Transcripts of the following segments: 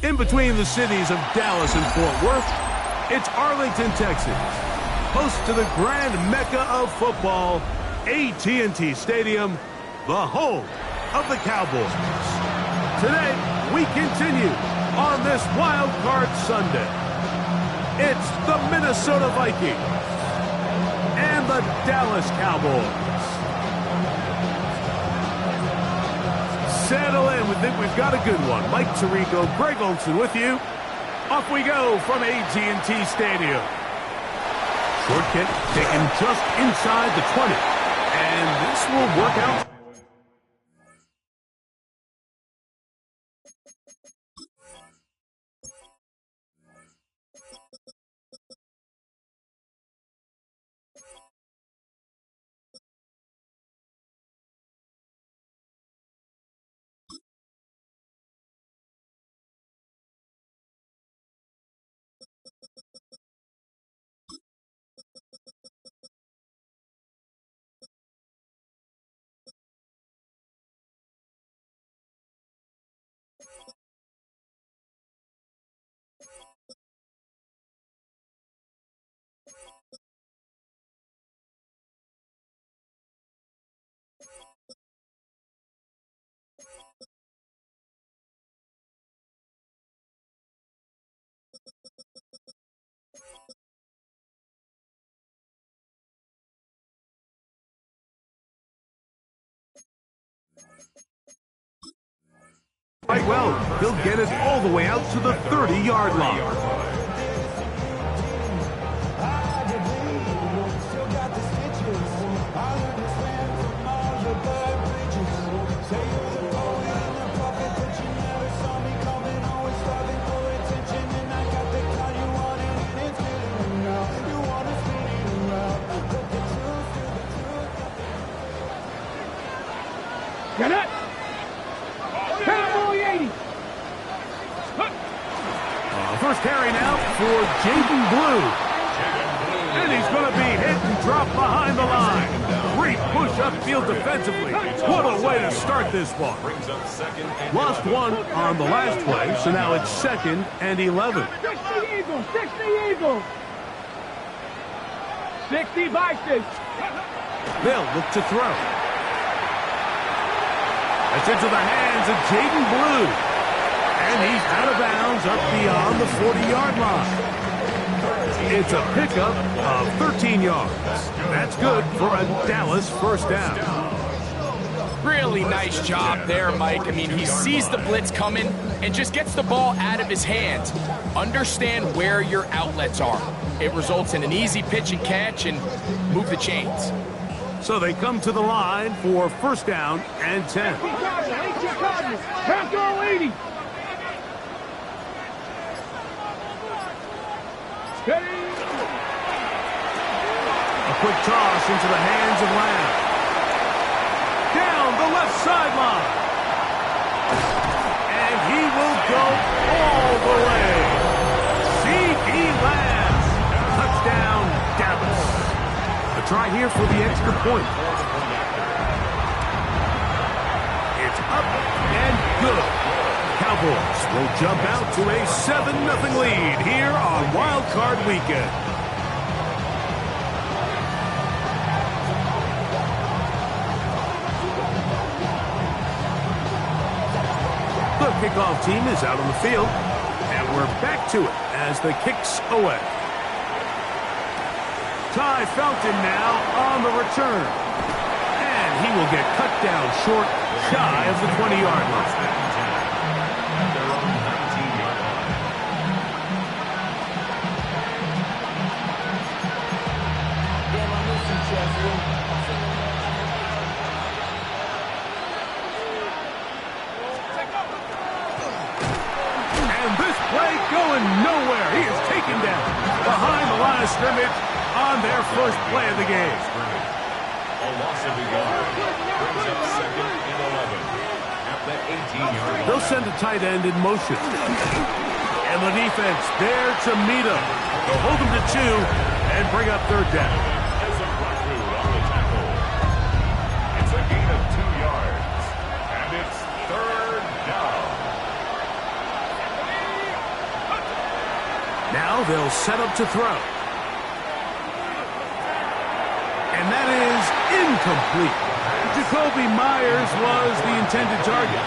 In between the cities of Dallas and Fort Worth, it's Arlington, Texas, host to the grand mecca of football, AT&T Stadium, the home of the Cowboys. Today, we continue on this Wild Card Sunday. It's the Minnesota Vikings and the Dallas Cowboys. Settle in. We think we've got a good one. Mike Tirico, Greg Olson with you. Off we go from AT&T Stadium. Short kick taken just inside the 20. And this will work out. Quite well, he'll get it all the way out to the 30-yard line. Get it! First carry now for Jaden Blue. And he's going to be hit and dropped behind the line. Great push upfield defensively. What a way to start this one. Lost one on the last play, so now it's 2nd and 11. 60 Eagles, 60 Eagles. 60 Vikings. They'll look to throw. It's into the hands of Jaden Blue. And he's out of bounds up beyond the 40-yard line. It's a pickup of 13 yards. That's good for a Dallas first down. Really nice job there, Mike. I mean, he sees the blitz coming and just gets the ball out of his hands. Understand where your outlets are. It results in an easy pitch and catch and move the chains. So they come to the line for first down and 10. Count to 80. A quick toss into the hands of Lamb. Down the left sideline. And he will go all the way. C.D. Lamb. Touchdown, Dallas. A try here for the extra point. It's up and good. Cowboys will jump out to a 7-0 lead here on Wild Card Weekend. The kickoff team is out on the field, and we're back to it as the kick's away. Ty Felton now on the return, and he will get cut down short, shy of the 20-yard line. Going nowhere. He is taken down behind the line of scrimmage on their first play of the game. A loss of a yard. Brings up 2nd and 11 at the 18-yard line. They'll send a tight end in motion. And the defense there to meet him. They'll hold him to 2 and bring up third down. As a rush route on the tackle. It's a gain of 2 yards. And it's third down. now they'll set up to throw. And that is incomplete. Jacoby Myers was the intended target.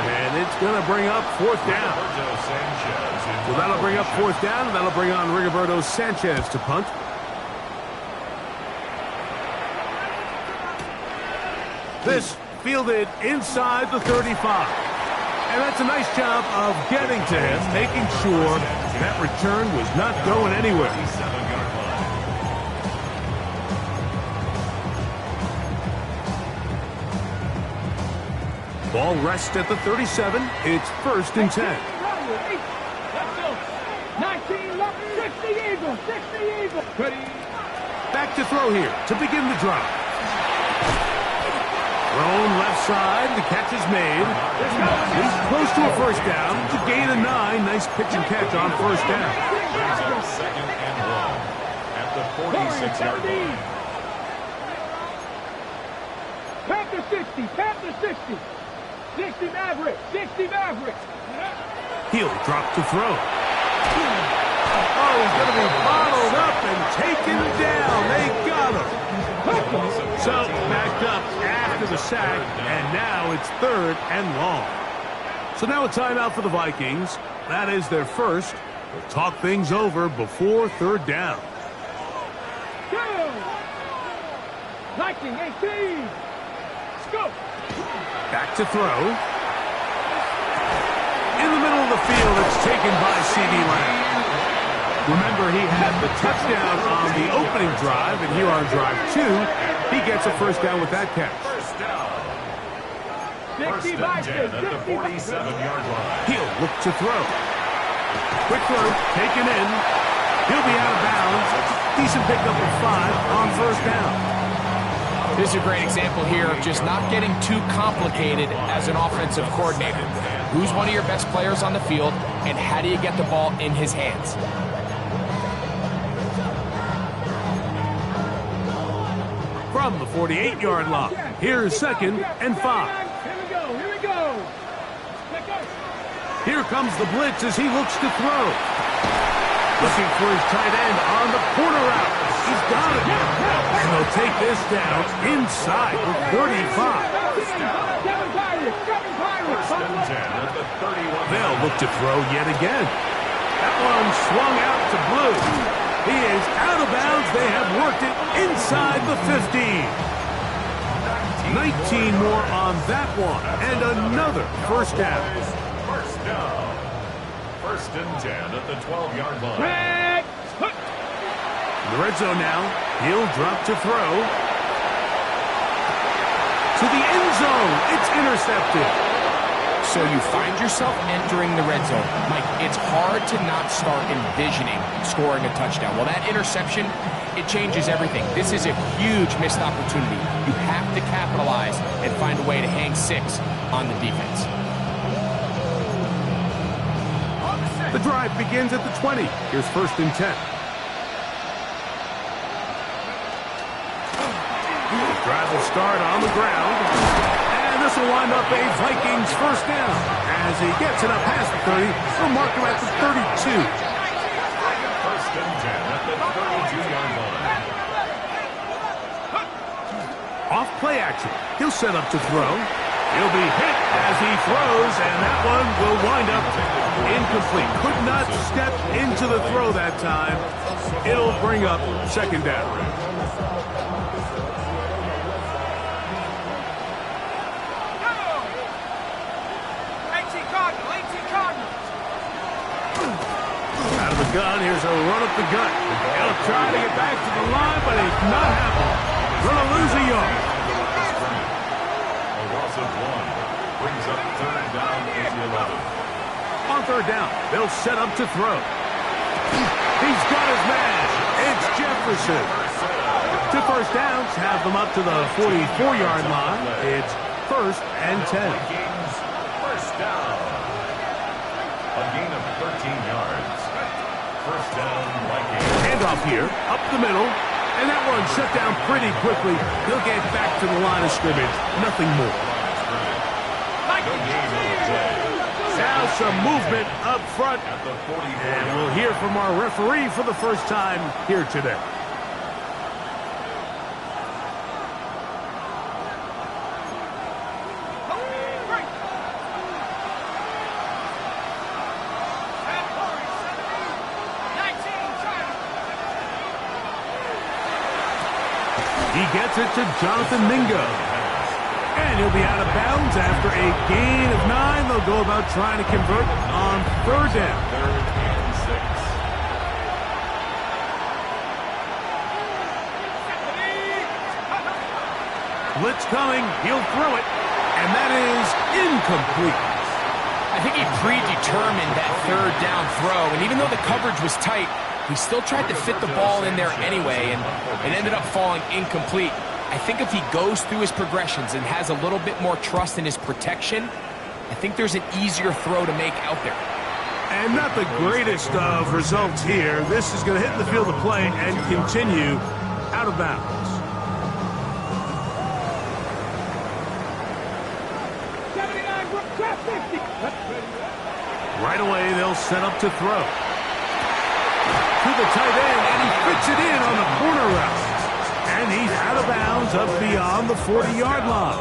And it's going to bring up fourth down. So that'll bring up fourth down, and that'll bring on Rigoberto Sanchez to punt. This fielded inside the 35. And that's a nice job of getting to him, making sure that return was not going anywhere. Ball rests at the 37. It's 1st and 10. Let's go. 19 left, 60 Eagles, 60 Eagles. Back to throw here to begin the drive. Thrown left side. The catch is made. He's close to a first down. To gain a 9. Nice pitch and catch on first down. Second and long at the 46-yard line. Panther 60, Panther 60. 60 Mavericks, 60 Mavericks. He'll drop to throw. Oh, he's going to be bottled up and taken down. They got him. So, backed up after the sack, and now it's 3rd and long. So now a timeout for the Vikings. That is their first. They'll talk things over before 3rd down. Go! 19, 18. Let's go. Back to throw. In the middle of the field, it's taken by C.D. Lamb. Remember, he had the touchdown on the opening drive, and here on drive 2, he gets a first down with that catch. First down. 60 First and 10 at the 47-yard line. He'll look to throw. Quick throw, taken in. He'll be out of bounds. Decent pickup of 5 on first down. This is a great example here of just not getting too complicated as an offensive coordinator. Who's one of your best players on the field, and how do you get the ball in his hands? From the 48-yard line, here's 2nd and 5. Here we go, here we go. Here comes the blitz as he looks to throw. Looking for his tight end on the corner route. He's got it. And they'll take this down inside the 35. First and 10 at the 31. They'll look to throw yet again. That one swung out to Blue. He is out of bounds. They have worked it inside the 15. 19 more on that one. And another first down. First down. First and 10 at the 12-yard line. In the red zone now. He'll drop to throw. To the end zone. It's intercepted. So you find yourself entering the red zone. Mike, it's hard to not start envisioning scoring a touchdown. Well, that interception, it changes everything. This is a huge missed opportunity. You have to capitalize and find a way to hang 6 on the defense. The drive begins at the 20. Here's 1st and 10. The drive will start on the ground. And this will wind up a Vikings first down. As he gets it up past the 30, they'll mark him at the 32. First and 10 at the 32-yard line. Off play action. He'll set up to throw. He'll be hit as he throws, and that one will wind up incomplete. Could not step into the throw that time. It'll bring up 2nd down. Out of the gun, here's a run up the gut. He'll try to get back to the line, but it's not happening. Gonna lose a yard. A loss of 1 brings up 3rd down at the 11. On 3rd down, they'll set up to throw. He's got his man. It's Jefferson. 2 first downs have them up to the 44-yard line. It's 1st and 10. Vikings first down. A gain of 13 yards. First down, Vikings. Handoff here, up the middle. And that one shut down pretty quickly. He'll get back to the line of scrimmage. Nothing more. No gain on the play. Now now some movement up front. And we'll hear from our referee for the first time here today. He gets it to Jonathan Mingo. And he'll be out of bounds after a gain of 9. They'll go about trying to convert on 3rd down. 3rd and 6. Blitz coming. He'll throw it. And that is incomplete. I think he predetermined that 3rd down throw. And even though the coverage was tight, he still tried to fit the ball in there anyway, and it ended up falling incomplete. I think if he goes through his progressions and has a little bit more trust in his protection, I think there's an easier throw to make out there. And not the greatest of results here. This is going to hit the field of play and continue out of bounds. 79, 50. Right away, they'll set up to throw. To the tight end, and he fits it in on the corner route. And he's out of bounds up beyond the 40-yard line.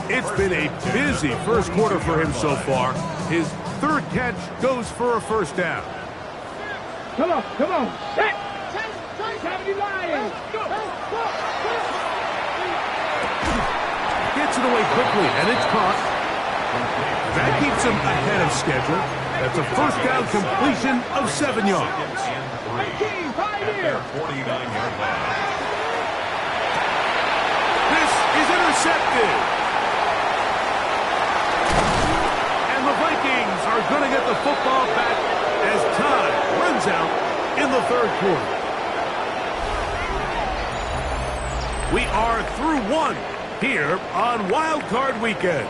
It's been a busy first quarter for him so far. His 3rd catch goes for a 1st down. Come on. Set. 70 Lions. Gets it away quickly, and it's caught. That keeps him ahead of schedule. That's a 1st down completion of 7 yards. 18, 5 here. 49-yard line. This is intercepted. And the Vikings are going to get the football back as time runs out in the 3rd quarter. We are through 1 here on Wild Card Weekend.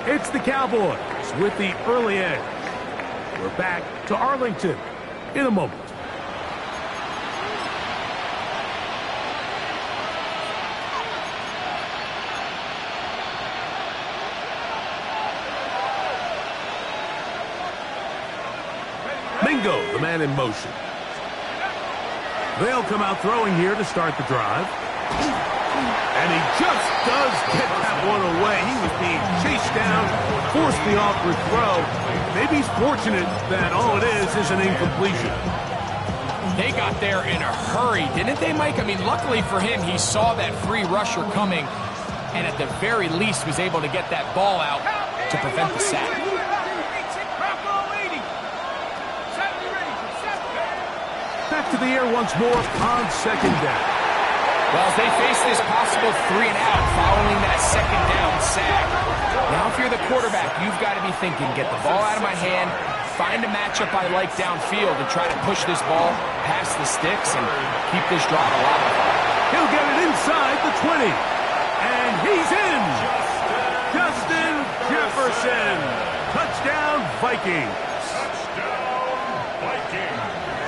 It's the Cowboys with the early edge. We're back to Arlington in a moment. Mingo, the man in motion. They'll come out throwing here to start the drive. And he just does get that one away. He was being chased down, forced the awkward throw. Maybe he's fortunate that all it is an incompletion. They got there in a hurry, didn't they, Mike? I mean, luckily for him, he saw that free rusher coming, and at the very least was able to get that ball out to prevent the sack. Back to the air once more on 2nd down. Well, as they face this possible 3 and out following that 2nd down sack, now if you're the quarterback, you've got to be thinking, get the ball out of my hand, find a matchup I like downfield, and try to push this ball past the sticks and keep this drive alive. He'll get it inside the 20. And he's in. Justin Jefferson. Touchdown, Vikings.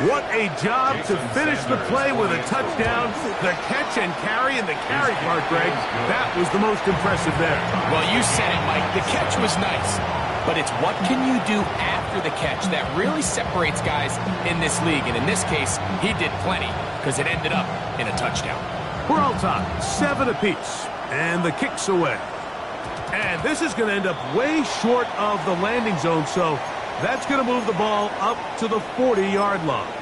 What a job to finish the play with a touchdown. The catch and carry, and the carry part, Greg, that was the most impressive there. Well, you said it, Mike. The catch was nice, but it's what can you do after the catch that really separates guys in this league. And in this case, he did plenty because it ended up in a touchdown. We're all tied, 7 apiece, and the kick's away. And this is going to end up way short of the landing zone, so that's going to move the ball up to the 40-yard line.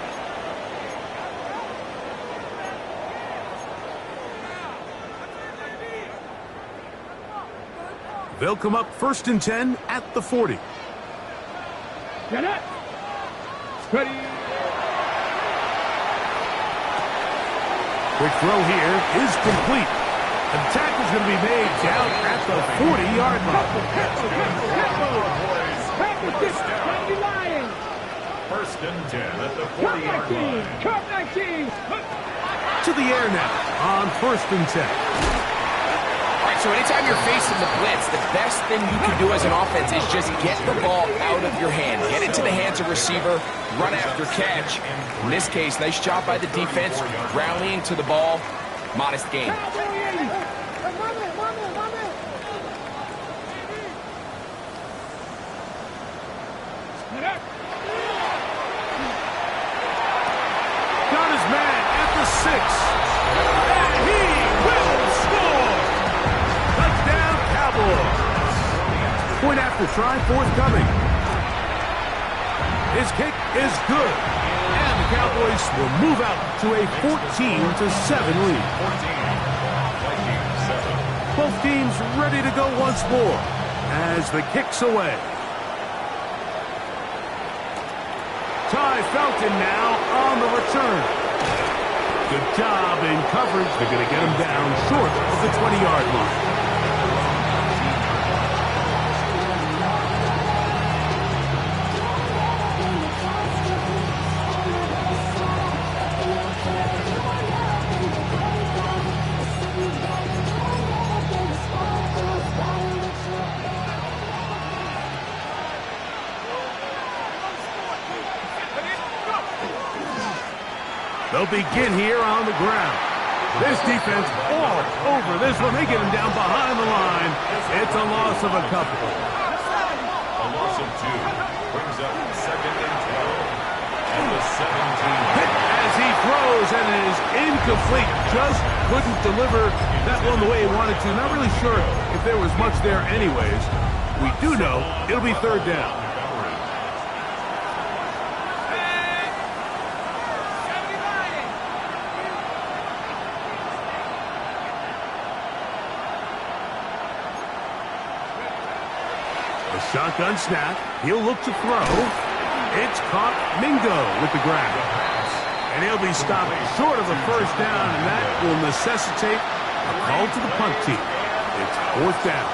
They'll come up 1st and 10 at the 40. Get it. Ready. Quick throw here is complete. The tackle's going to be made down at the 40-yard line. 1st and 10 at the 40-yard line. Cup 19. To the air now on 1st and 10. All right, so anytime you're facing the blitz, the best thing you can do as an offense is just get the ball out of your hand. Get it to the hands of receiver, run after catch. In this case, nice job by the defense, rallying to the ball. Modest gain. Got his man at the 6. And he will score! Touchdown, Cowboys. Point after try forthcoming. His kick is good. And the Cowboys will move out to a 14-7 lead. 14, Vikings 7. Both teams ready to go once more as the kick's away. Ty Felton now on the return. Good job in coverage. They're going to get him down short of the 20-yard line. They'll begin here on the ground. This defense all over this one. They get him down behind the line. It's a loss of a couple. A loss of 2 brings up 2nd and 12. And the 17. Hit as he throws, and it is incomplete. Just couldn't deliver that one the way he wanted to. Not really sure if there was much there anyways. We do know it'll be 3rd down. Shotgun snap. He'll look to throw. It's caught. Mingo with the grab. And he'll be stopped short of a 1st down, and that will necessitate a call to the punt team. It's 4th down.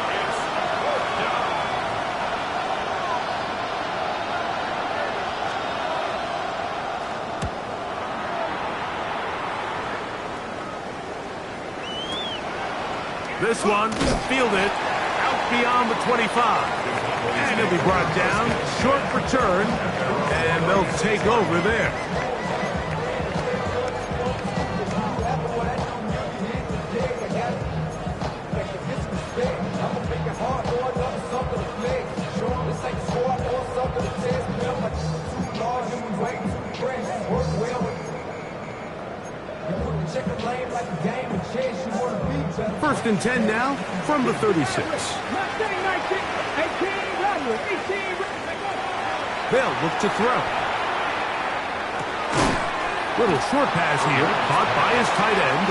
This one fielded out beyond the 25. And he'll be brought down, short return, and they'll take over there. First and 10 now from the 36. They'll look to throw. Little short pass here, caught by his tight end.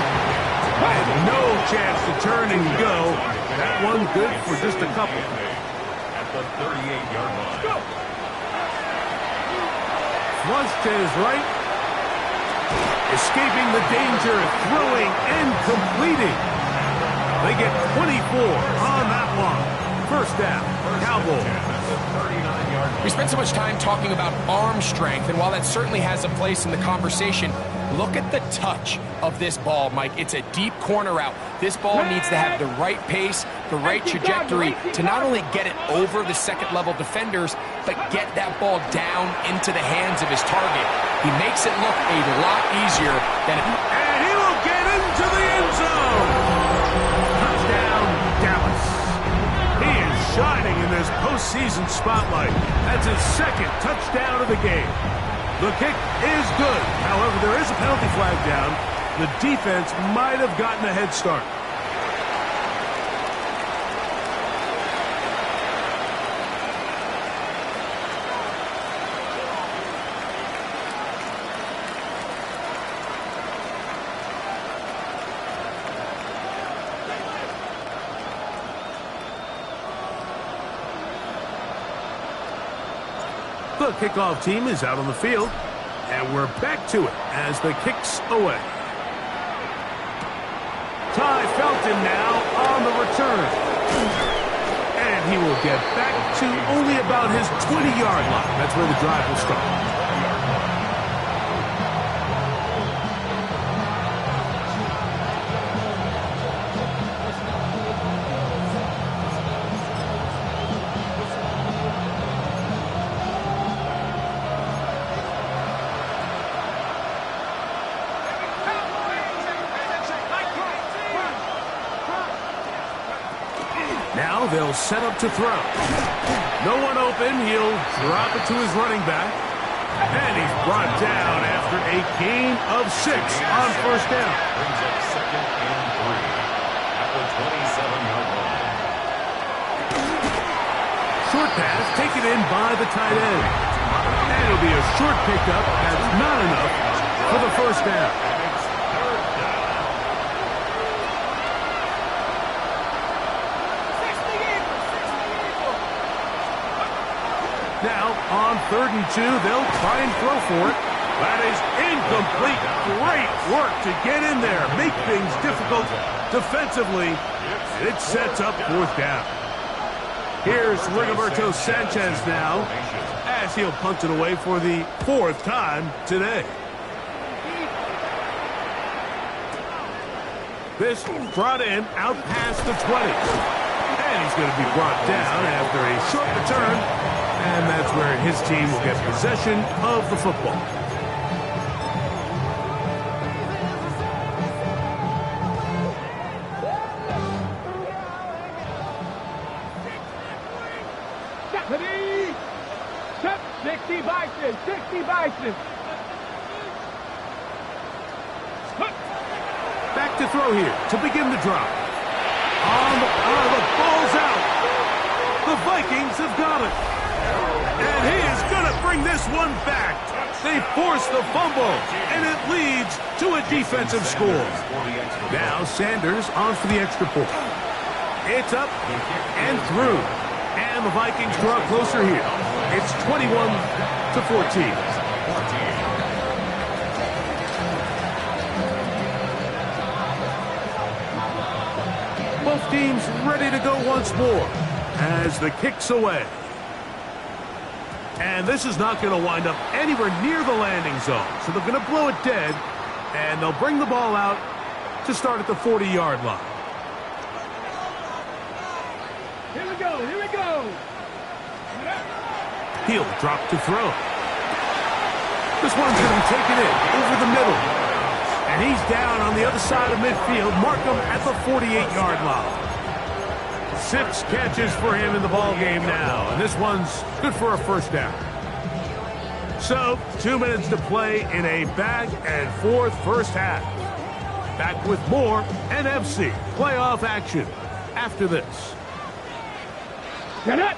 And no chance to turn and go. That one good for just a couple. At the 38-yard line. Flush to his right. Escaping the danger, throwing and completing. They get 24 on that one. 1st down, Cowboys. We spent so much time talking about arm strength, and while that certainly has a place in the conversation, look at the touch of this ball, Mike. It's a deep corner route. This ball needs to have the right pace, the right trajectory to not only get it over the second-level defenders, but get that ball down into the hands of his target. He makes it look a lot easier than it... And he will get into the end zone! Touchdown, Dallas. He is shining in this postseason spotlight. That's his 2nd touchdown of the game. The kick is good. However, there is a penalty flag down. The defense might have gotten a head start. The kickoff team is out on the field, and we're back to it as the kick's away. Ty Felton now on the return. And he will get back to only about his 20-yard line. That's where the drive will start. Now they'll set up to throw. No one open. He'll drop it to his running back. And he's brought down after a gain of 6 on first down. Brings up 2nd and 3 at the 27-yard line. Short pass taken in by the tight end. And it'll be a short pickup. That's not enough for the first down. It's 3rd down. Now, on 3rd and 2, they'll try and throw for it. That is incomplete. Great work to get in there. Make things difficult defensively. And it sets up 4th down. Here's Rigoberto Sanchez now, as he'll punt it away for the 4th time today. This brought in out past the 20. And he's going to be brought down after a short return. And that's where his team will get possession of the football. Set 60 Bison, 60 Bison. Back to throw here to begin the drop. The ball's out. The Vikings have got it. And he is going to bring this one back. They force the fumble, and it leads to a defensive score. Now Sanders on for the extra point. It's up and through. And the Vikings draw closer here. It's 21-14. Both teams ready to go once more as the kick's away. And this is not going to wind up anywhere near the landing zone. So they're going to blow it dead, and they'll bring the ball out to start at the 40-yard line. Here we go, here we go. He'll drop to throw. This one's going to be taken in over the middle. And he's down on the other side of midfield. Mark him at the 48-yard line. 6 catches for him in the ball game now, and this one's good for a first down. So, 2 minutes to play in a back-and-forth first half. Back with more NFC playoff action after this. Get it.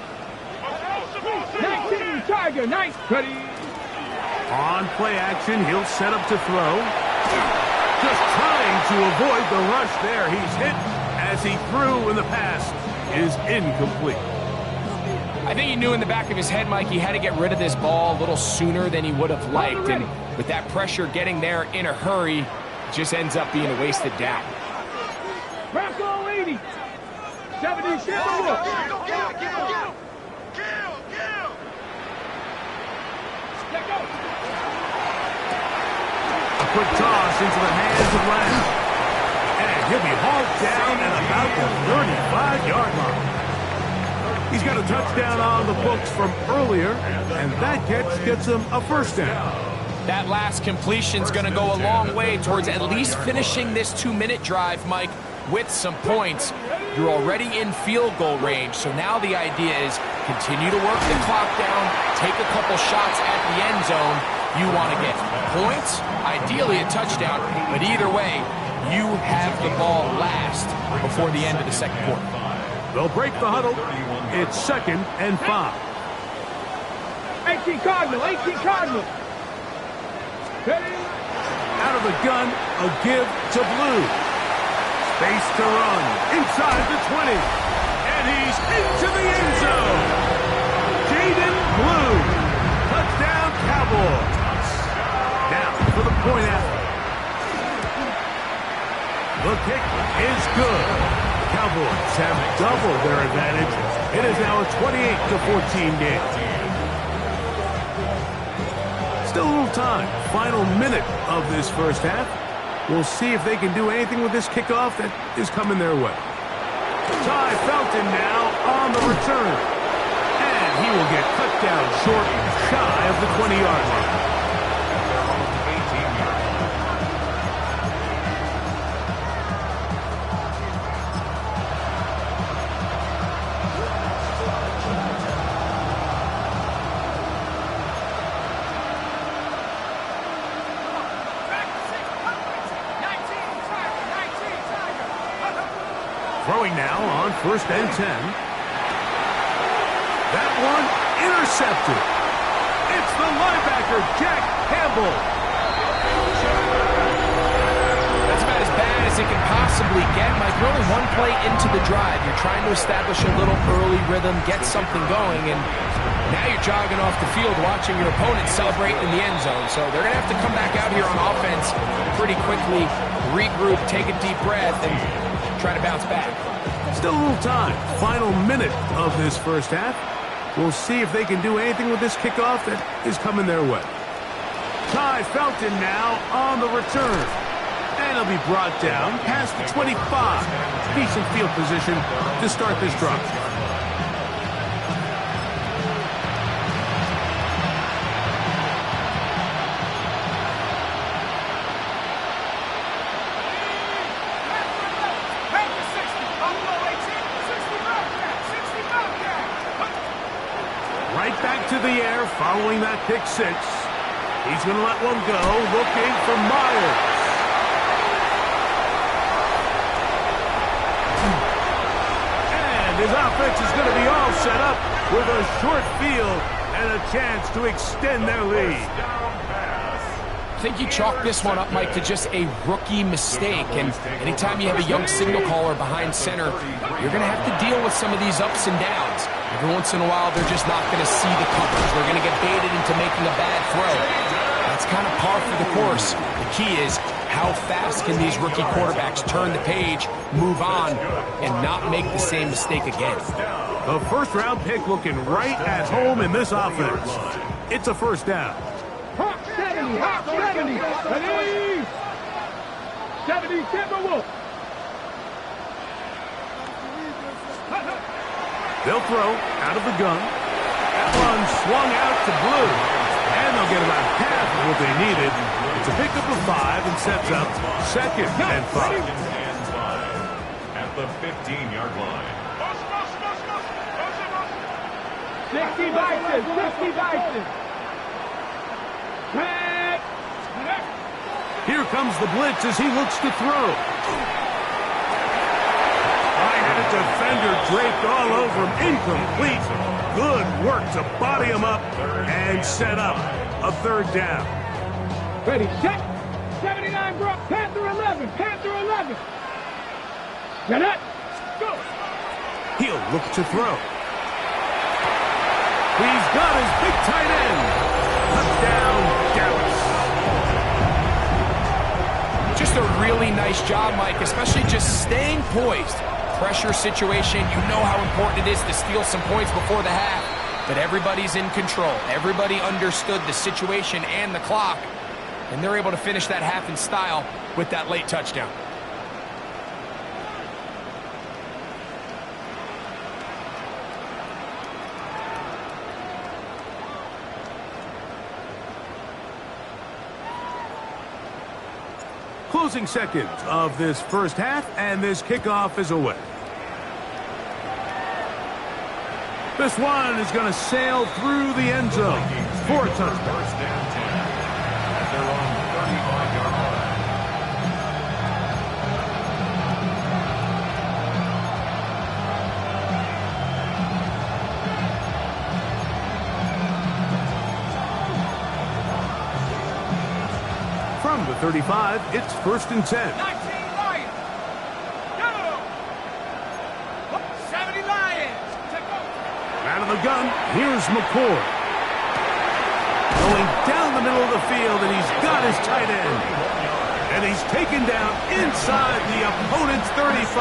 19 Tiger, nice. Ready. On play action, he'll set up to throw. Just trying to avoid the rush there. He's hit as he threw in the pass. Is incomplete. I think he knew in the back of his head, Mike, he had to get rid of this ball a little sooner than he would have liked. And with that pressure getting there in a hurry, it just ends up being a wasted down. Bronco 80. 70 Chevrolet. A quick toss into the hands of Lamb. And he'll be hauled down at about the 35-yard line. He's got a touchdown on the books from earlier, and that catch gets him a first down. That last completion's going to go a long way towards at least finishing this 2-minute drive, Mike, with some points. You're already in field goal range, so now the idea is continue to work the clock down, take a couple shots at the end zone. You want to get points, ideally a touchdown, but either way, you have the ball last before the end of the second quarter. They'll break the huddle. It's 2nd and 5. 18 Cardinal, 18 Cardinal. Ready. Out of the gun, a give to Blue. Space to run inside the 20. And he's into the end zone. Jaden Blue. Touchdown, Cowboys. Now for the point after. The kick is good. The Cowboys have doubled their advantage. It is now a 28-14 game. Still a little time. Final minute of this first half. We'll see if they can do anything with this kickoff that is coming their way. Ty Felton now on the return. And he will get cut down short, shy of the 20-yard line. throwing now on 1st and 10. That one intercepted. It's the linebacker, Jack Campbell. That's about as bad as it can possibly get. Mike, really one play into the drive. You're trying to establish a little early rhythm, get something going, and now you're jogging off the field watching your opponent celebrate in the end zone. So they're going to have to come back out here on offense pretty quickly, regroup, take a deep breath, and try to bounce back. Still a little time. Final minute of this first half. We'll see if they can do anything with this kickoff that is coming their way. Ty Felton now on the return. And he'll be brought down past the 25. Decent field position to start this drive. Right back to the air following that pick six. He's going to let one go, looking for Myers. And his offense is going to be all set up with a short field and a chance to extend their lead. I think you chalk this one up, Mike, to just a rookie mistake. And anytime you have a young signal caller behind center, you're going to have to deal with some of these ups and downs. Every once in a while, they're just not going to see the coverage. They're going to get baited into making a bad throw. That's kind of par for the course. The key is how fast can these rookie quarterbacks turn the page, move on, and not make the same mistake again. A first-round pick looking right at home in this offense. It's a first down. Hawk 70, Hawk 70. Ready? 70, Timberwolf. They'll throw out of the gun. That one swung out to Blue. And they'll get about half of what they needed. It's a pickup of 5 and sets up 2nd and 5. At the 15-yard line. 60 Vikings, 60 Vikings. Here comes the blitz as he looks to throw. Right-handed defender draped all over him. Incomplete. Good work to body him up and set up a 3rd down. Ready, check. 79 Brock, Panther 11, Panther 11. Get up. Go. He'll look to throw. He's got his big tight end. Touchdown, Dallas. Just a really nice job, Mike, especially just staying poised. Pressure situation, you know how important it is to steal some points before the half, but everybody's in control. Everybody understood the situation and the clock, and they're able to finish that half in style with that late touchdown. Closing seconds of this first half, and this kickoff is away. This one is going to sail through the end zone for a touchdown. First down 10 at their own 35-yard line. From the 35, it's 1st and 10. 19 Lions. Go. 70 Lions. Out of the gun, here's McCord. Going down the middle of the field, and he's got his tight end. And he's taken down inside the opponent's 35.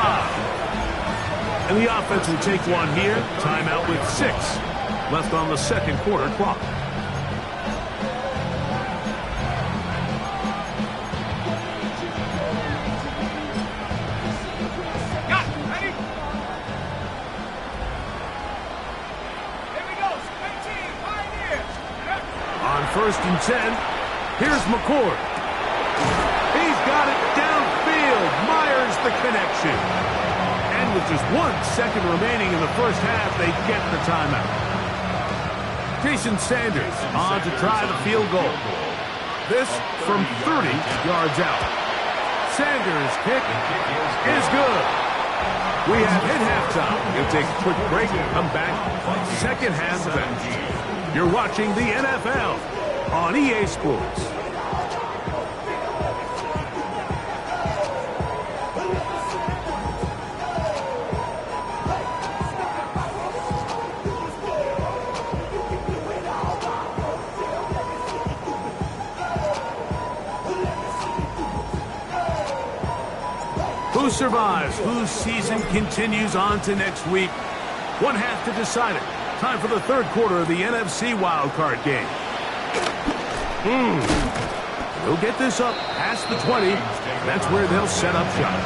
And the offense will take one here. Timeout with 6 left on the 2nd quarter clock. On 1st and 10, here's McCord. He's got it downfield. Myers the connection. And with just 1 second remaining in the first half, they get the timeout. Jason Sanders on to try the field goal. This from 30 yards out. Sanders' kick is good. We have hit halftime. We'll take a quick break and come back. Second half of action. You're watching the NFL on EA Sports. Who survives? Whose season continues on to next week? One half to decide it. Time for the third quarter of the NFC wildcard game. They'll get this up past the 20. That's where they'll set up shop.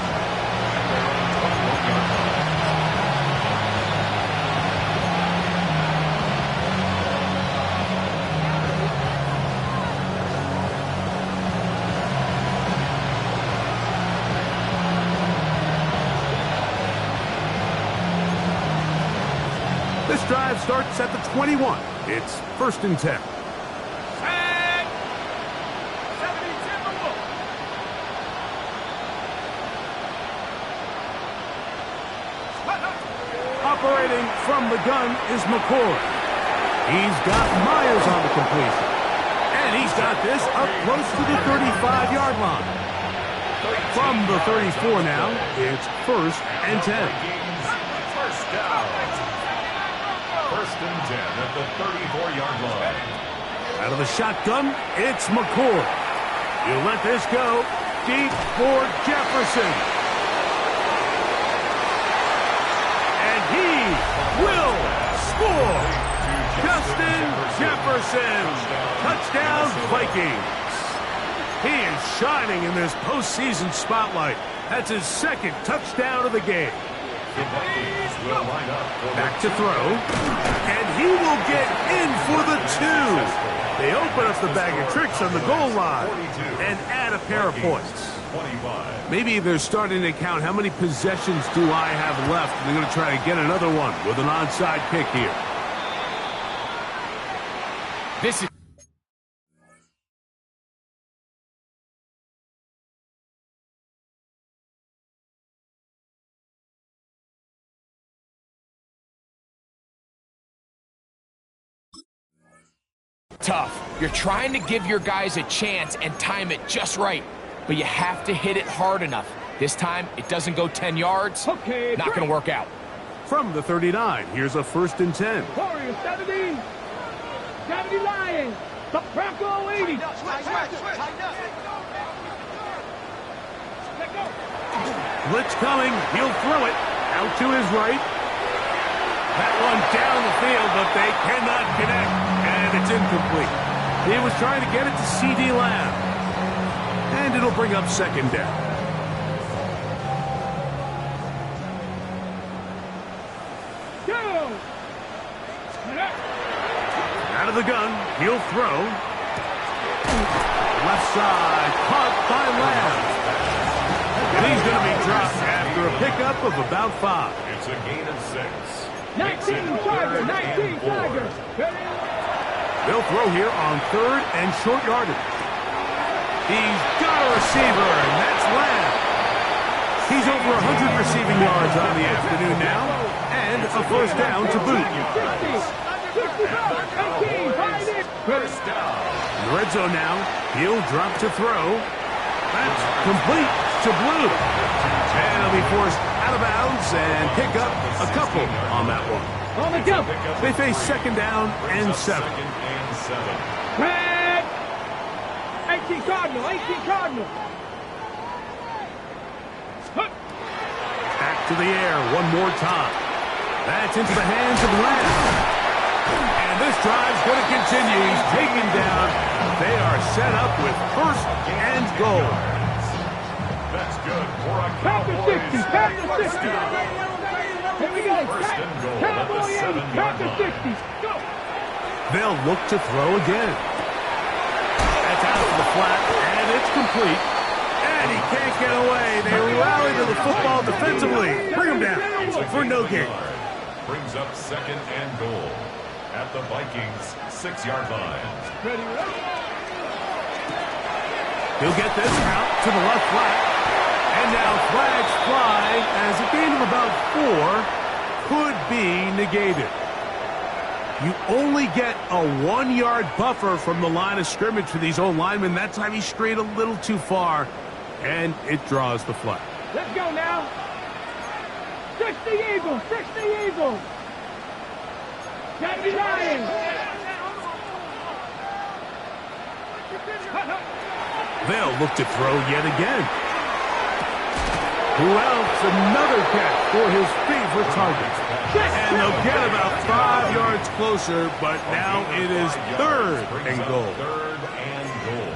This drive starts at the 21. It's 1st and 10. Operating from the gun is McCoy. He's got Myers on the completion. And he's got this up close to the 35-yard line. From the 34 now, it's 1st and 10. First down. 1st and 10 at the 34-yard line. Out of the shotgun, it's McCoy. You let this go deep for Jefferson. And he will score. Justin Jefferson. Touchdown, Vikings. He is shining in this postseason spotlight. That's his 2nd touchdown of the game. Back to throw. And he will get in for the 2. They open up the bag of tricks on the goal line and add a pair of points. Maybe they're starting to count how many possessions do I have left. They're going to try to get another one with an onside kick here. This is tough. You're trying to give your guys a chance and time it just right, but you have to hit it hard enough. This time, it doesn't go 10 yards. Okay, not going to work out. From the 39, here's a 1st and 10. Warriors 70. 70 Lions. The Bronco 80. Let go. Blitz coming. He'll throw it out to his right. That one down the field, but they cannot connect. And it's incomplete. He was trying to get it to C.D. Lamb. And it'll bring up 2nd down. Out of the gun, he'll throw. Left side, caught by Lamb. And he's going to be dropped after a pickup of about 5. It's a gain of 6. 19 Tiger, 19 Tiger. They'll throw here on 3rd and short yardage. He's got a receiver, and that's Lamb. He's over 100 receiving yards on the afternoon now, and a 1st down to boot. First down. In the red zone now, he'll drop to throw. That's complete to Blue. And he'll be forced out of bounds and pick up a couple on that one. On the jump. They face 2nd down and 7. Red. 18 Cardinal, 18 Cardinal. Back to the air one more time. That's into the hands of Lamb. And this drive's going to continue. He's taken down. They are set up with 1st and goal. That's good for a Packer 60, Packer 60. Here we go. Cowboy 80, Packer 60. Go. They'll look to throw again. That's out to the flat, and it's complete. And he can't get away. They rally to the football defensively. Bring him down for no gain. Brings up 2nd and goal at the Vikings 6-yard line. Ready, ready. He'll get this out to the left flat. And now flags fly as a gain of about 4 could be negated. You only get a 1-yard buffer from the line of scrimmage for these old linemen. That time he strayed a little too far, and it draws the flag. Let's go now. 60 Eagles, 60 Eagles. 70 Lions. They'll look to throw yet again. Who else? Another catch for his favorite target. And they'll get about 5 yards closer, but now it is 3rd and goal. 3rd and goal.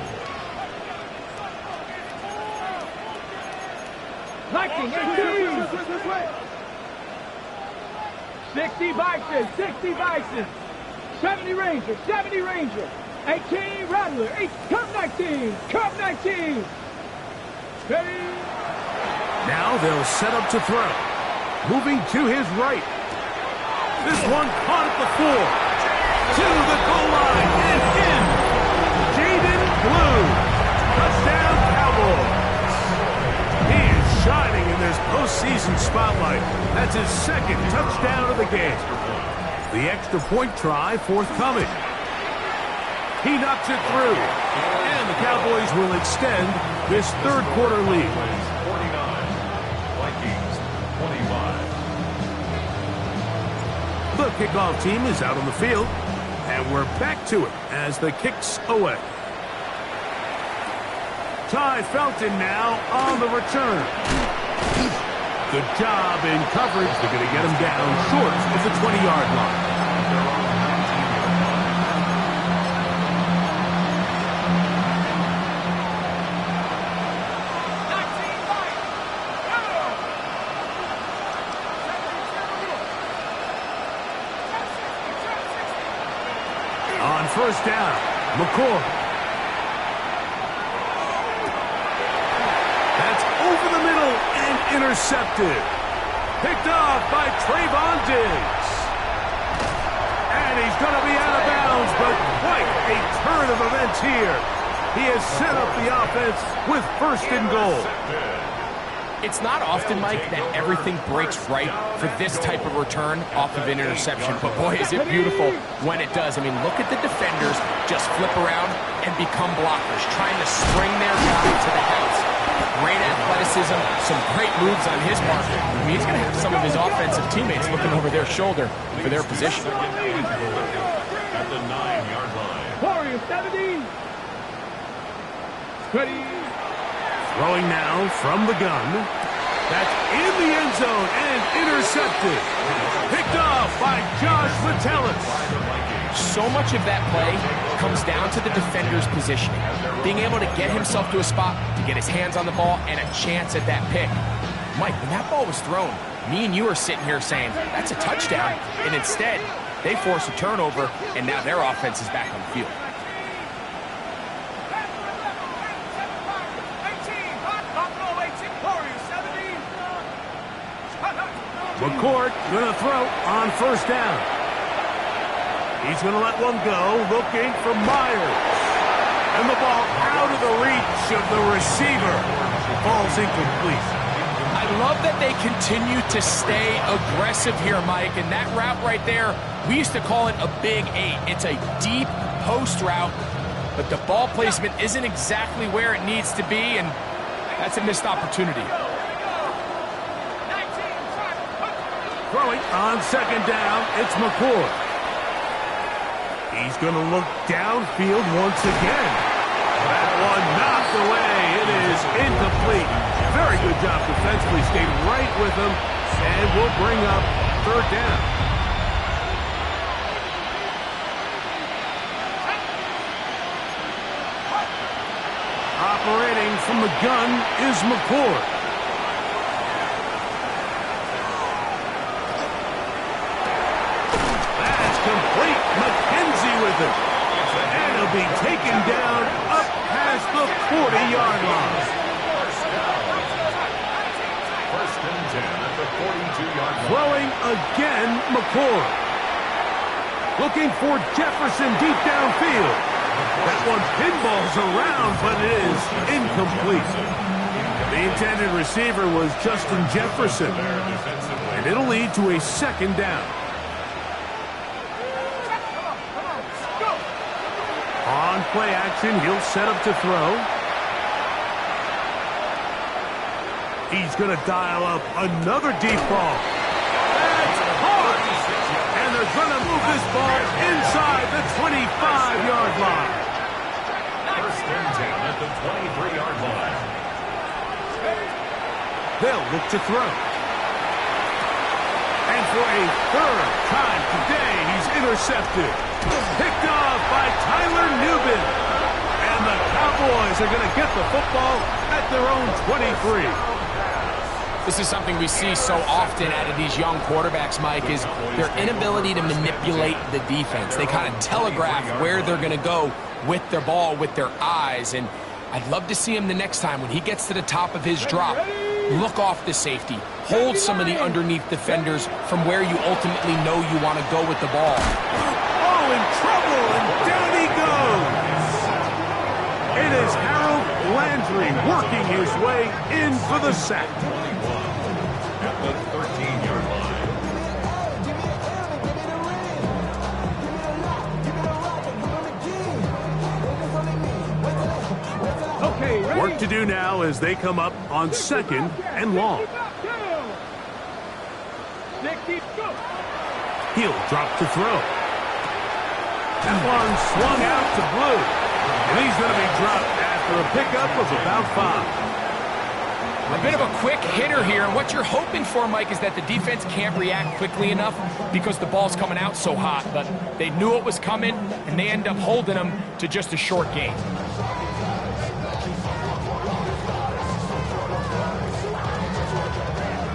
Vikings, 60 Vikings, 60 Vikings. 70 Rangers, 70 Rangers. 18 Rattler, 8, Cup 19, Cup 19. Now they'll set up to throw. Moving to his right. This one caught at the 4. To the goal line and in. Jaden Blue. Touchdown Cowboys. He is shining in this postseason spotlight. That's his 2nd touchdown of the game. The extra point try forthcoming. He knocks it through. And the Cowboys will extend this 3rd quarter lead. 49. Vikings 25. The kickoff team is out on the field, and we're back to it as the kick's away. Ty Felton now on the return. Good job in coverage. They're going to get him down short of the 20-yard line. On first down, McCoy. That's over the middle and intercepted. Picked off by Trayvon Diggs. And he's going to be out of bounds, but quite a turn of events here. He has set up the offense with 1st and goal. It's not often, Mike, that everything breaks right for this type of return off of an interception. But boy, is it beautiful when it does. I mean, look at the defenders just flip around and become blockers, trying to spring their guy to the house. Great athleticism, some great moves on his part. I mean, he's going to have some of his offensive teammates looking over their shoulder for their position. At the 9-yard line. Warriors, 70. Ready. Throwing now from the gun. That's in the end zone and intercepted. Picked off by Josh Metellus. So much of that play comes down to the defender's positioning. Being able to get himself to a spot, to get his hands on the ball, and a chance at that pick. Mike, when that ball was thrown, me and you are sitting here saying, that's a touchdown. And instead, they force a turnover, and now their offense is back on the field. McCourt going to throw on first down. He's going to let one go, looking for Myers. And the ball out of the reach of the receiver. Ball's incomplete. I love that they continue to stay aggressive here, Mike. And that route right there, we used to call it a big 8. It's a deep post route, but the ball placement isn't exactly where it needs to be, and that's a missed opportunity. Throwing on second down, it's McCourt. He's going to look downfield once again. That one knocked away. It is incomplete. Very good job defensively. Stayed right with him, and will bring up 3rd down. Operating from the gun is McCourt. With it. And he'll be taken down up past the 40-yard line. First and 10 at the 42-yard line. Throwing again, McCourt. Looking for Jefferson deep downfield. That one pinballs around, but it is incomplete. The intended receiver was Justin Jefferson, and it'll lead to a second down. On play action, he'll set up to throw. He's going to dial up another deep ball. That's hard! And they're going to move this ball inside the 25-yard line. First and 10 at the 23-yard line. They'll look to throw. And for a third time today, he's intercepted. Picked off by Tyler Newbin. And the Cowboys are going to get the football at their own 23. This is something we see so often out of these young quarterbacks, Mike, is their inability to manipulate the defense. They kind of telegraph where they're going to go with their ball, with their eyes. And I'd love to see him the next time when he gets to the top of his drop. Look off the safety. Hold some of the underneath defenders from where you ultimately know you want to go with the ball. Oh, in trouble, and down he goes. It is Harold Landry working his way in for the sack. At the 13-yard line. Okay, ready? Work to do now as they come up on second and long. 60, go. He'll drop to throw. That one swung out to Blue. And he's going to be dropped after a pickup of about 5. A bit of a quick hitter here, and what you're hoping for, Mike, is that the defense can't react quickly enough because the ball's coming out so hot. But they knew it was coming, and they end up holding them to just a short gain.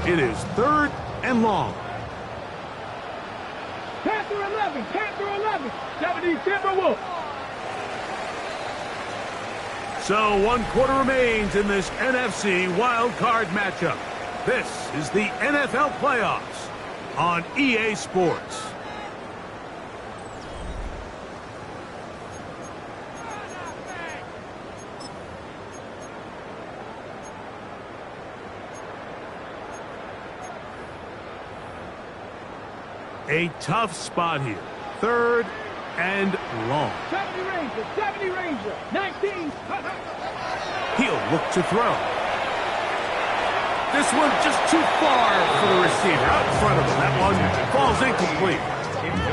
It is third and long. Panther 11, Panther 11, 70 Timberwolves. So 1 quarter remains in this NFC wild card matchup. This is the NFL playoffs on EA Sports. A tough spot here. Third and long. 70 Ranger, 19. He'll look to throw. This one just too far for the receiver. Out in front of him. That one falls incomplete.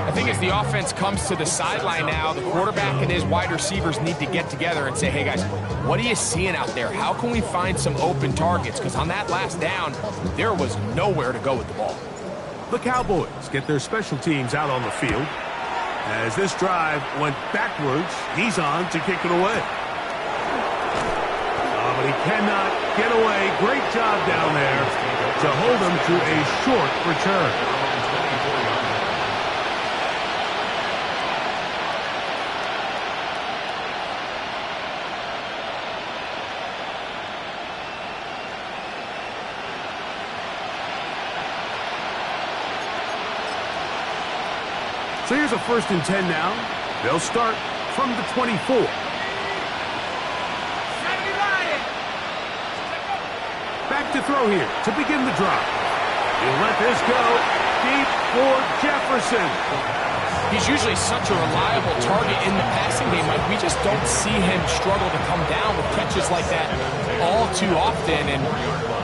I think as the offense comes to the sideline now, the quarterback and his wide receivers need to get together and say, hey, guys, what are you seeing out there? How can we find some open targets? Because on that last down, there was nowhere to go with the ball. The Cowboys get their special teams out on the field. As this drive went backwards, he's on to kick it away. Oh, but he cannot get away. Great job down there to hold him to a short return. So here's a 1st and 10 now. They'll start from the 24. Back to throw here to begin the drive. He'll let this go deep for Jefferson. He's usually such a reliable target in the passing game, Mike. We just don't see him struggle to come down with catches like that all too often. And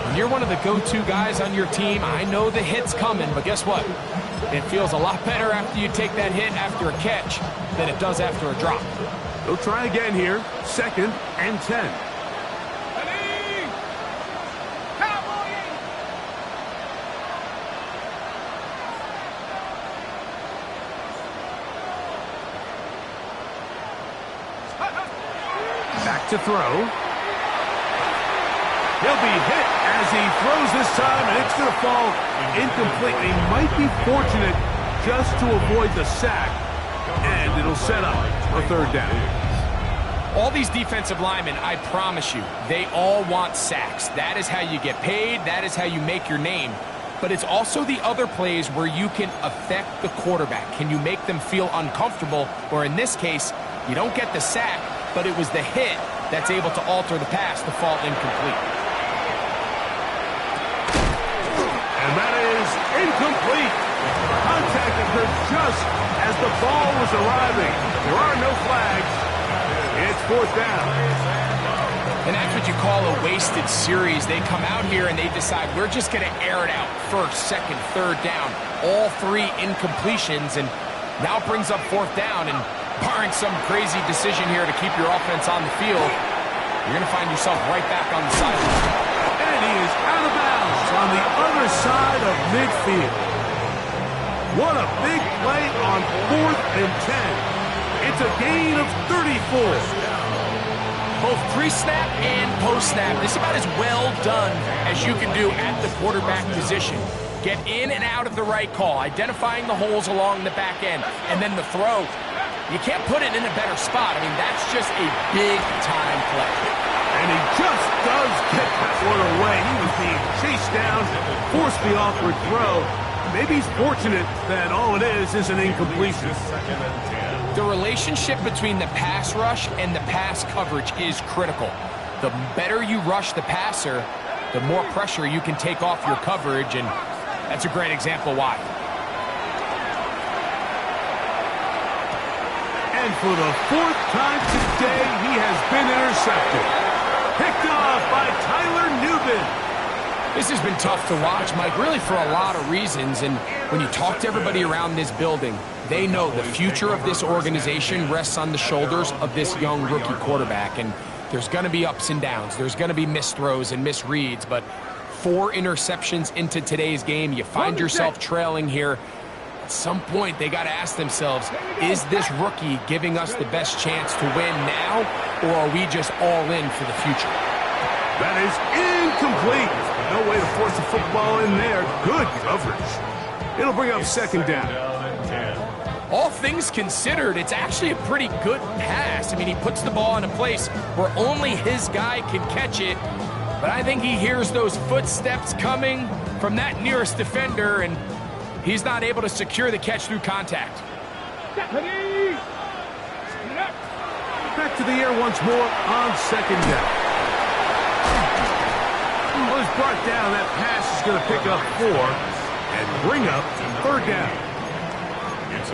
when you're one of the go-to guys on your team, I know the hit's coming, but guess what? It feels a lot better after you take that hit after a catch than it does after a drop. They'll try again here. 2nd and 10. Back to throw. He'll be hit as he throws this time, and it's going to fall incomplete. He might be fortunate just to avoid the sack, and it'll set up a 3rd down. All these defensive linemen, I promise you, they all want sacks. That is how you get paid. That is how you make your name. But it's also the other plays where you can affect the quarterback. Can you make them feel uncomfortable? Or in this case, you don't get the sack, but it was the hit that's able to alter the pass to fall incomplete. incomplete. Contact occurred just as the ball was arriving. There are no flags. It's fourth down. And that's what you call a wasted series. They come out here and they decide we're just going to air it out. First, second, third down. All three incompletions, and now brings up fourth down. And barring some crazy decision here to keep your offense on the field, you're going to find yourself right back on the sideline. And he is out of bounds on the other side of midfield. What a big play on 4th and 10. It's a gain of 34. Both pre-snap and post-snap, this is about as well done as you can do at the quarterback position. Get in and out of the right call, identifying the holes along the back end, and then the throw. You can't put it in a better spot. I mean, that's just a big-time play. And he just does get that one away. He was being chased down, forced the awkward throw. Maybe he's fortunate that all it is an incompletion. The relationship between the pass rush and the pass coverage is critical. The better you rush the passer, the more pressure you can take off your coverage, and that's a great example why. And for the 4th time today, he has been intercepted. Picked off by Tyler Newman. This has been tough to watch, Mike, really for a lot of reasons. And when you talk to everybody around this building, they know the future of this organization rests on the shoulders of this young rookie quarterback. And there's going to be ups and downs. There's going to be missed throws and misreads. But 4 interceptions into today's game, you find yourself trailing here. At some point, they got to ask themselves, is this rookie giving us the best chance to win now, or are we just all in for the future? That is incomplete. No way to force the football in there. Good coverage. It'll bring up second down. All things considered, it's actually a pretty good pass. I mean, he puts the ball in a place where only his guy can catch it. But I think he hears those footsteps coming from that nearest defender, and he's not able to secure the catch through contact. Back to the air once more on second down. Well, he's brought down. That pass is going to pick up 4 and bring up third down.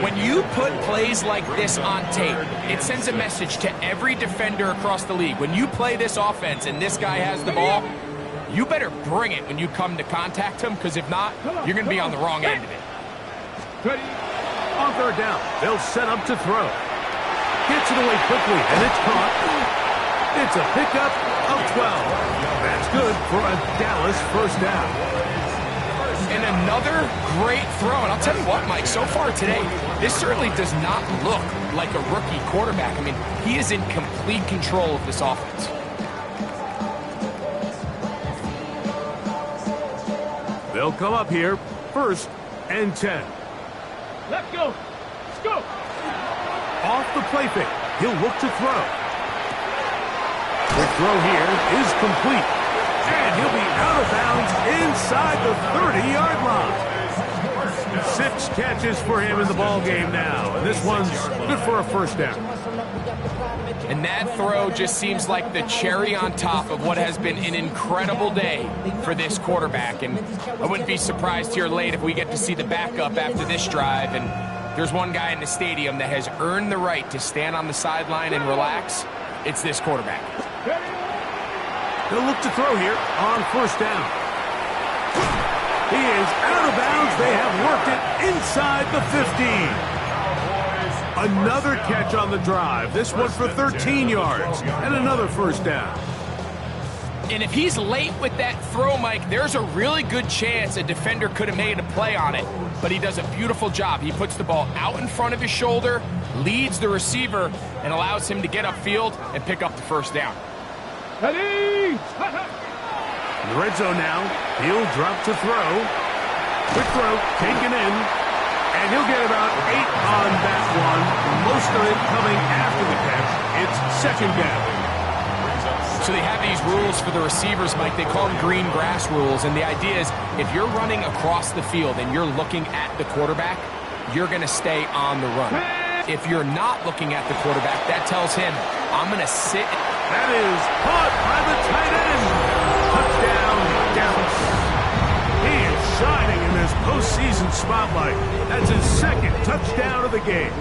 When you put plays like this on tape, it sends a message to every defender across the league. When you play this offense and this guy has the ball, you better bring it when you come to contact him, because if not, you're going to be on the wrong end of it. On third down, they'll set up to throw. Gets it away quickly, and it's caught. It's a pickup of 12. That's good for a Dallas first down. And another great throw. And I'll tell you what, Mike, so far today, this certainly does not look like a rookie quarterback. I mean, he is in complete control of this offense. They'll come up here, 1st and 10. Let's go. Let's go. Off the play fake, he'll look to throw. The throw here is complete. And he'll be out of bounds inside the 30-yard line. 6 catches for him in the ballgame now. And this one's good for a first down. And that throw just seems like the cherry on top of what has been an incredible day for this quarterback. And I wouldn't be surprised here late if we get to see the backup after this drive. And there's one guy in the stadium that has earned the right to stand on the sideline and relax. It's this quarterback. They'll look to throw here on first down. He is out of bounds. They have worked it inside the 15. Another catch on the drive. This one for 13 yards and another first down. And if he's late with that throw, Mike, there's a really good chance a defender could have made a play on it. But he does a beautiful job. He puts the ball out in front of his shoulder, leads the receiver, and allows him to get upfield and pick up the first down. Ready? In the red zone now, he'll drop to throw. Quick throw, taken in, and he'll get about 8 on that one. Most of it coming after the catch. It's second down. So they have these rules for the receivers, Mike. They call them green grass rules, and the idea is if you're running across the field and you're looking at the quarterback, you're going to stay on the run. If you're not looking at the quarterback, that tells him, I'm going to sit. That is caught by the tight end. Touchdown, Dallas. He is shining in this postseason spotlight. That's his second touchdown of the game.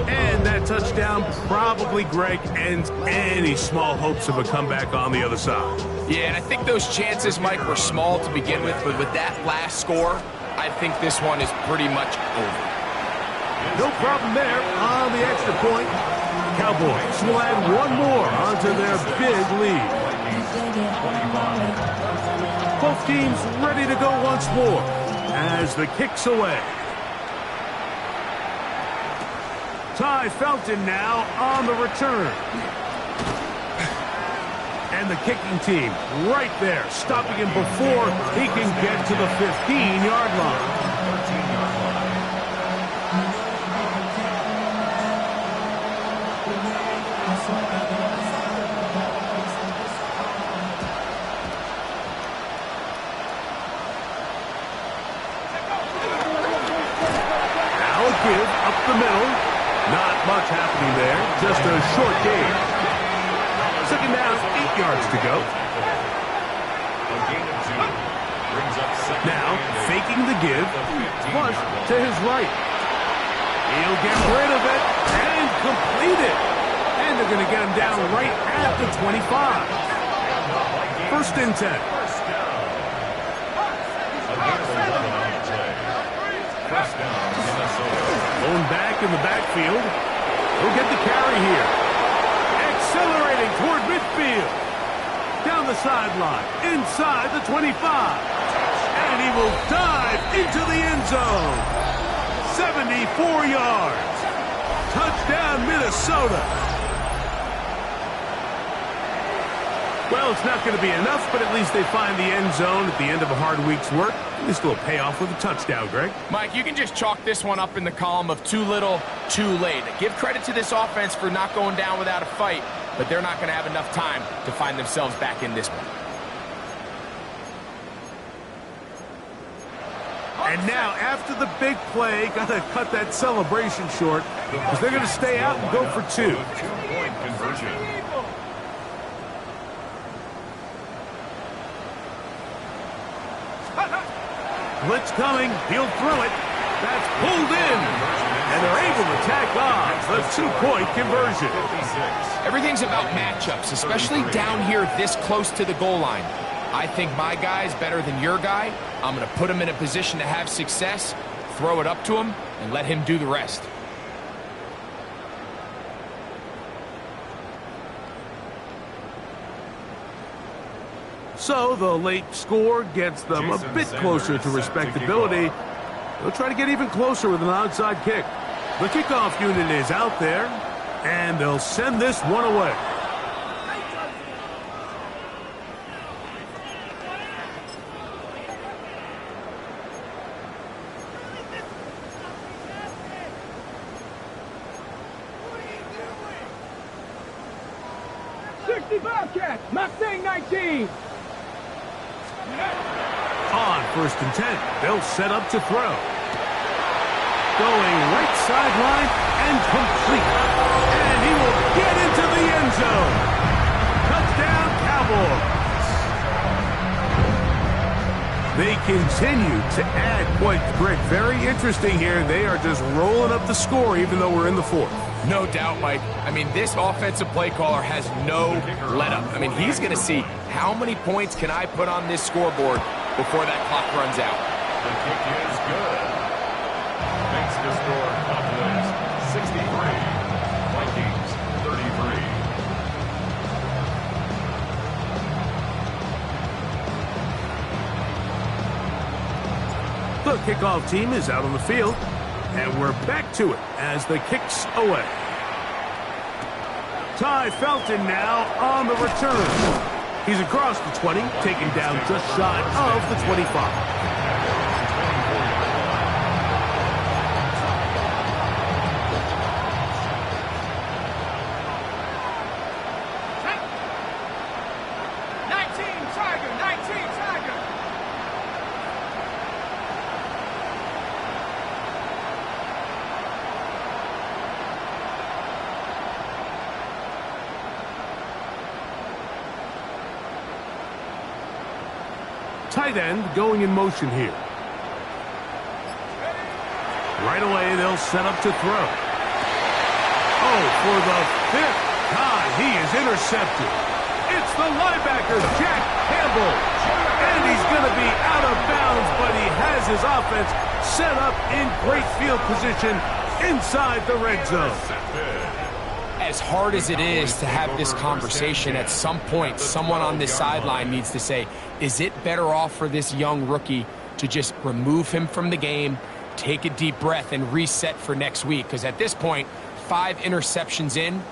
And that touchdown probably, Greg, ends any small hopes of a comeback on the other side. Yeah, and I think those chances, Mike, were small to begin with, but with that last score, I think this one is pretty much over. No problem there on the extra point. Cowboys will add one more onto their big lead. Both teams ready to go once more as the kick's away. Ty Felton now on the return. And the kicking team right there, stopping him before he can get to the 15-yard line. Now a give up the middle. Not much happening there, just a short gain. Second down, 8 yards to go. Now, faking the give, flush to his right. He'll get rid of it and complete it. And they're going to get him down right at the 25. First and 10. Going back in the backfield. He'll get the carry here. Accelerating toward midfield. Down the sideline. Inside the 25. And he will dive into the end zone. 74 yards. Touchdown, Minnesota. Well, it's not going to be enough, but at least they find the end zone at the end of a hard week's work. At least a little payoff with a touchdown, Greg. Mike, you can just chalk this one up in the column of too little, too late. Give credit to this offense for not going down without a fight, but they're not going to have enough time to find themselves back in this one. And now, after the big play, got to cut that celebration short because they're going to stay out and go for two. Two-point conversion. Blitz coming. He'll throw it. That's pulled in. And they're able to tack on the two-point conversion. Everything's about matchups, especially down here this close to the goal line. I think my guy's better than your guy. I'm going to put him in a position to have success, throw it up to him, and let him do the rest. So the late score gets them a bit closer to respectability. They'll try to get even closer with an onside kick. The kickoff unit is out there, and they'll send this one away. Bobcats, Mustang 19. On first and 10, they'll set up to throw. Going right sideline and complete. And he will get into the end zone. Touchdown, Cowboys. They continue to add points. Greg, very interesting here. They are just rolling up the score even though we're in the fourth. No doubt, Mike. I mean, this offensive play caller has no let-up. I mean, he's going to see how many points can I put on this scoreboard before that clock runs out. The kick is good. Makes the score Cowboys 63, Vikings 33. The kickoff team is out on the field, and we're back to it as the kick's away. Ty Felton now on the return. He's across the 20, taken down just shy of the 25. tight end going in motion here. Right away, they'll set up to throw. Oh, for the 5th time, he is intercepted. It's the linebacker, Jack Campbell. And he's going to be out of bounds, but he has his offense set up in great field position inside the red zone. As hard as it is to have this conversation, at some point, someone on this sideline needs to say, is it better off for this young rookie to just remove him from the game, take a deep breath, and reset for next week? Because at this point, 5 interceptions in,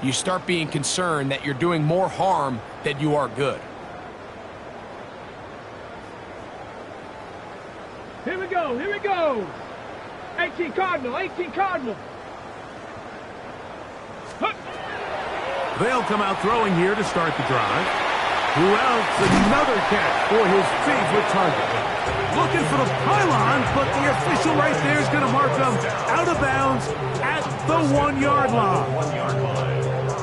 you start being concerned that you're doing more harm than you are good. Here we go, here we go. 18 Cardinal, 18 Cardinal. They'll come out throwing here to start the drive. Who else? Another catch for his favorite target. Looking for the pylon, but the official right there is going to mark him out of bounds at the 1-yard line.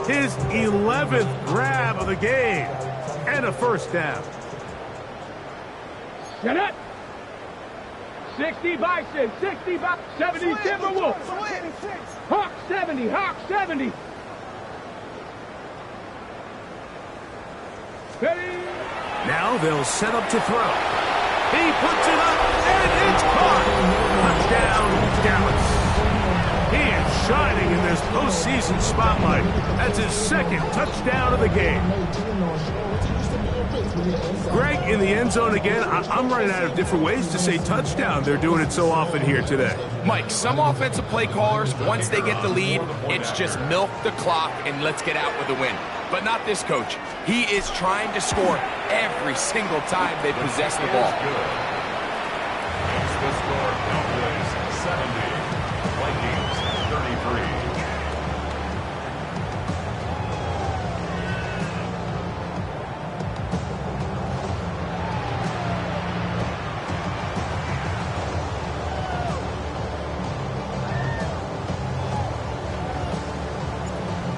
His 11th grab of the game and a first down. Get it. 60 Bison, 60 Bison, 70 Timberwolves. Hawk 70, Hawk 70. Ready. Now they'll set up to throw. He puts it up, and it's caught. Touchdown, Dallas. He is shining in this postseason spotlight. That's his 2nd touchdown of the game. Greg, in the end zone again. I'm running out of different ways to say touchdown. They're doing it so often here today. Mike, some offensive play callers, once they get the lead, it's just milk the clock and let's get out with a win. But not this coach. He is trying to score every single time they possess the ball. It's the score. Cowboys 70, Vikings 33.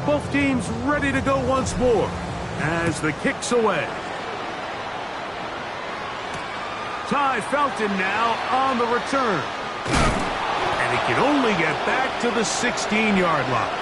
Both teams ready to go once more as the kick's away. Ty Felton now on the return. And he can only get back to the 16-yard line.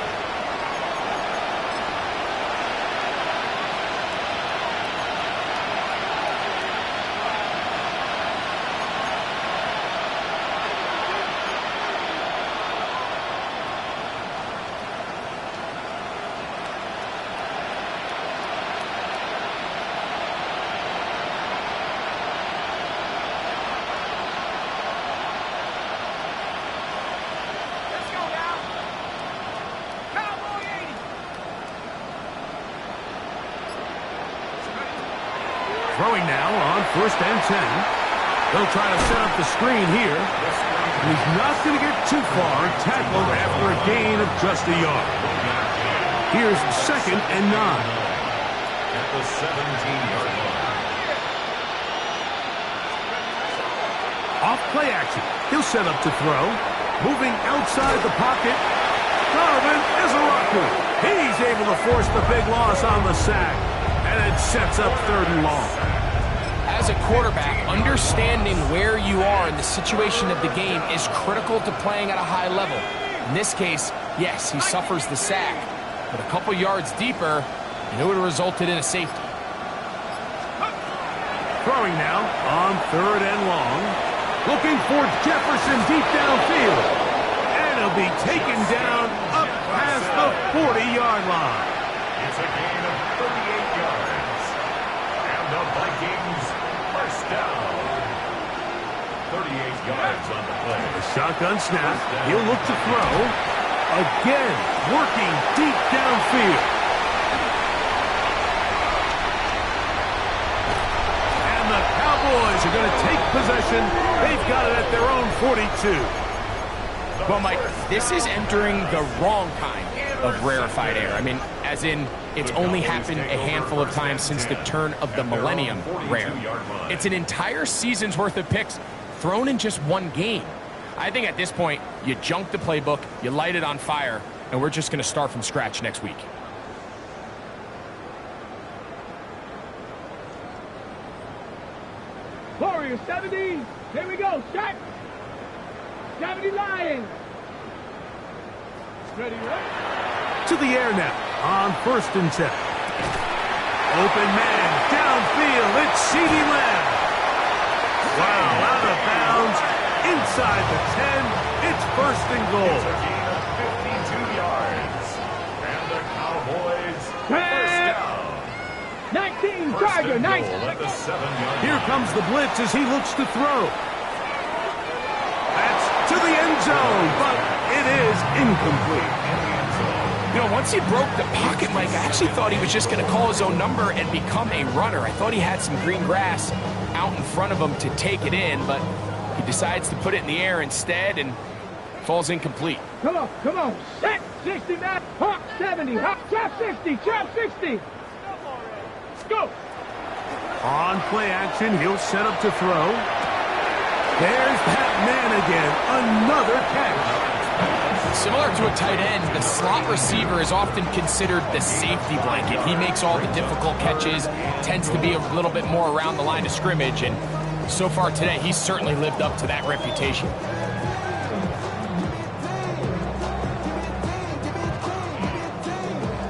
Throwing now on 1st and 10. They'll try to set up the screen here. He's not going to get too far. Tackled after a gain of just a yard. Here's 2nd and 9. At the 17-yard line. Off play action. He'll set up to throw. Moving outside the pocket. Donovan is a rocker. He's able to force the big loss on the sack. And it sets up 3rd and long. As a quarterback, understanding where you are in the situation of the game is critical to playing at a high level. In this case, yes, he suffers the sack, but a couple yards deeper, and it would have resulted in a safety. Throwing now on 3rd and long. Looking for Jefferson deep downfield. And he'll be taken down up past the 40-yard line. It's a gain of 38 yards. And the Vikings first down. 38 yards on the play. A shotgun snap. He'll look to throw. Again, working deep downfield. And the Cowboys are going to take possession. They've got it at their own 42. Well, Mike, this is entering the wrong kind of rarefied air. I mean, as in, it's only happened a handful of times since the turn of the millennium rare. It's an entire season's worth of picks thrown in just one game. I think at this point, you junk the playbook, you light it on fire, and we're just going to start from scratch next week. Warriors, 70. Here we go, set. 70 Lions. Ready, right? To the air now on 1st and 10. Open man, downfield, it's CeeDee Lamb. Wow, out of bounds, inside the 10, it's 1st and goal. It's a gain of 52 yards. And the Cowboys, first down. 19, First Tiger, and nice. goal at the 7-yard Here line. comes the blitz as he looks to throw. That's to the end zone, but it is incomplete. You know, once he broke the pocket, Mike, I actually thought he was just going to call his own number and become a runner. I thought he had some green grass out in front of him to take it in, but he decides to put it in the air instead and falls incomplete. Come on, set. 69, hop 70, hop, trap 60, trap 60. Let's go. On play action, he'll set up to throw. There's that man again, another catch. Similar to a tight end, the slot receiver is often considered the safety blanket. He makes all the difficult catches, tends to be a little bit more around the line of scrimmage, and so far today, he's certainly lived up to that reputation.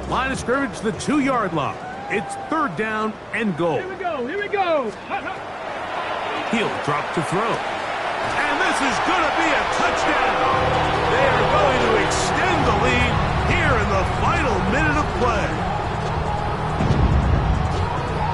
Line of scrimmage, the 2-yard line. It's 3rd down and goal. Here we go. He'll drop to throw. And this is going to be a touchdown. They are going to extend the lead here in the final minute of play.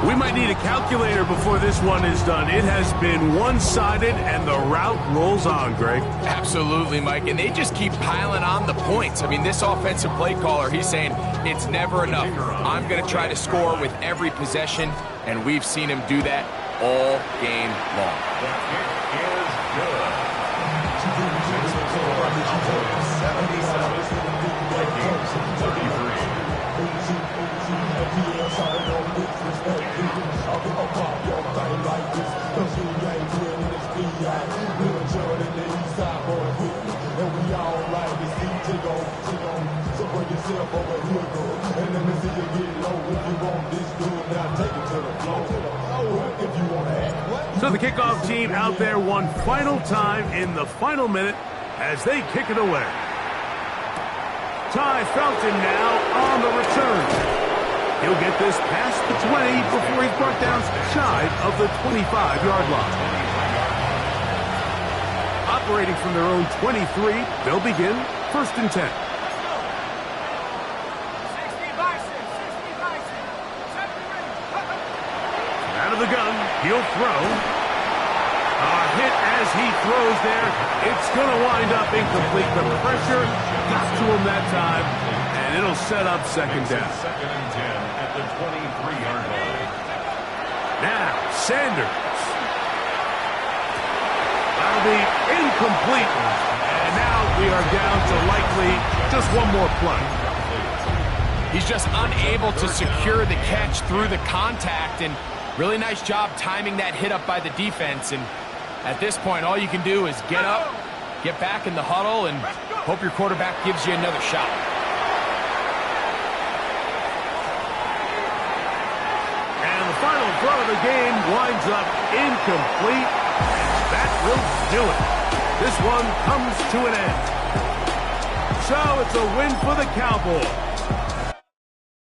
We might need a calculator before this one is done. It has been one-sided, and the route rolls on, Greg. Absolutely, Mike, and they just keep piling on the points. I mean, this offensive play caller, he's saying it's never enough. I'm going to try to score with every possession, and we've seen him do that all game long. The kick is good. It's the score, Cowboys 77, Vikings 33. So the kickoff team out there one final time in the final minute as they kick it away. Ty Felton now on the return. He'll get this past the 20 before he's brought down shy of the 25-yard line. Operating from their own 23, they'll begin 1st and 10. Out of the gun, he'll throw. A hit as he throws there. It's going to wind up incomplete. The pressure got to him that time, and it'll set up 2nd down. 2nd and 10 at the 23-yard line. Now, Sanders. That'll be incomplete. And now we are down to likely just one more play. He's just unable to secure the catch through the contact, and really nice job timing that hit up by the defense. And at this point, all you can do is get up, get back in the huddle, and hope your quarterback gives you another shot. And the final throw of the game winds up incomplete. And that will do it. This one comes to an end. So it's a win for the Cowboys.